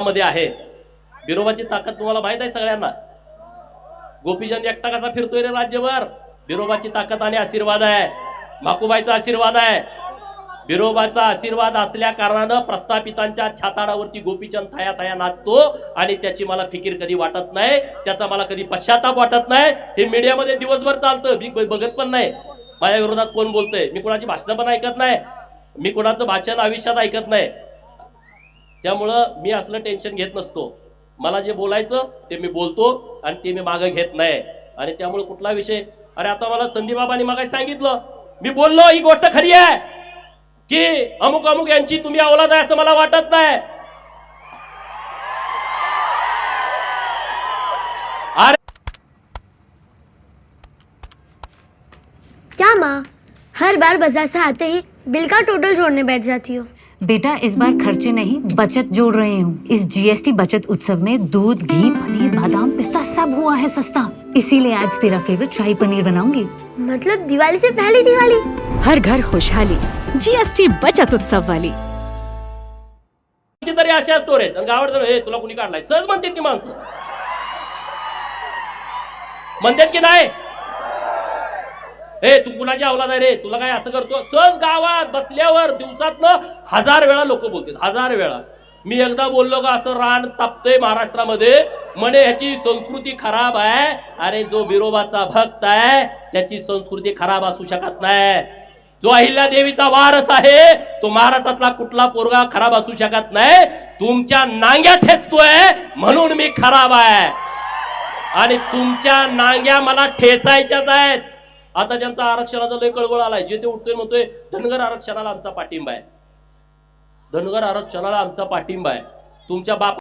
मध्ये आहे। बिरोबाची ताकद तुम्हाला माहित आहे सगळ्यांना। गोपीचंद एकटा कसा फिरतोय रे राज्यभर, बिरोबाची ताकद आणि आशीर्वाद आहे, माकुबाईचा आशीर्वाद आहे। बिरोबाचा आशीर्वाद असल्या कारणानं प्रस्थापितांच्या छाताडावरती गोपीचंद थाया थाया नाचतो आणि त्याची मला फिकीर कधी वाटत नाही, त्याचा मला कधी पश्चाताप वाटत नाही। हे मीडियामध्ये दिवसभर चालतं, मी बघत पण नाही माझ्या विरोधात कोण बोलतंय, मी कोणाची भाषण पण ऐकत नाही, मी कोणाचं भाषण आयुष्यात ऐकत नाही। त्यामुळं मी असलं टेन्शन घेत नसतो, मला जे बोलायचं ते मी बोलतो आणि ते मी मागे घेत नाही। आणि त्यामुळे कुठला विषय, अरे आता मला संदीप बाबांनी मागे सांगितलं, मी बोललो ही गोष्ट खरी आहे की अमुक अमुक यांची तुम्ही औलाद आहे असं मला वाटत नाही। क्या माँ, हर बार बाजार से आते ही बिल का टोटल जोड़ने बैठ जाती हो। बेटा इस बार खर्चे नहीं बचत जोड़ रही हूँ। इस जीएसटी बचत उत्सव में दूध, घी, पनीर, बादाम, पिस्ता सब हुआ है सस्ता, इसीलिए आज तेरा फेवरेट शाही पनीर बनाऊंगी। मतलब दिवाली से पहली दिवाली। हर घर खुशहाली, जीएसटी बचत उत्सव वाली। कितीतरी अशा स्टोर आहेत गावात, हे तुला कुणी काढलाय सहज म्हणतात की माणसं, म्हणतात की नाही, हे तू कुणाची औलाद आहे रे, तुला काय असं करतो, सहज गावात बसल्यावर दिवसातनं 1000 वेळा लोक बोलतात, 1000 वेळा। मी एकदा बोललो का असं रान तापतंय महाराष्ट्रामध्ये, म्हणे ह्याची संस्कृती खराब आहे। अरे जो बिरोबाचा भक्त आहे त्याची संस्कृती खराब असू शकत नाही, जो अहिल्यादेवीचा वारस आहे तो महाराष्ट्रातला कुठला पोरगा खराब असू शकत नाही। तुमच्या नांग्या ठेचतोय म्हणून मी खराब आहे आणि तुमच्या नांग्या मला ठेचायच्याच आहेत। आता ज्यांचा आरक्षणाचा लय कळवळ आलाय, जे ते उठतोय म्हणतोय धनगर आरक्षणाला आमचा पाठिंबा आहे, धनगर आरक्षणाला आमचा पाठिंबा आहे। तुमच्या बाप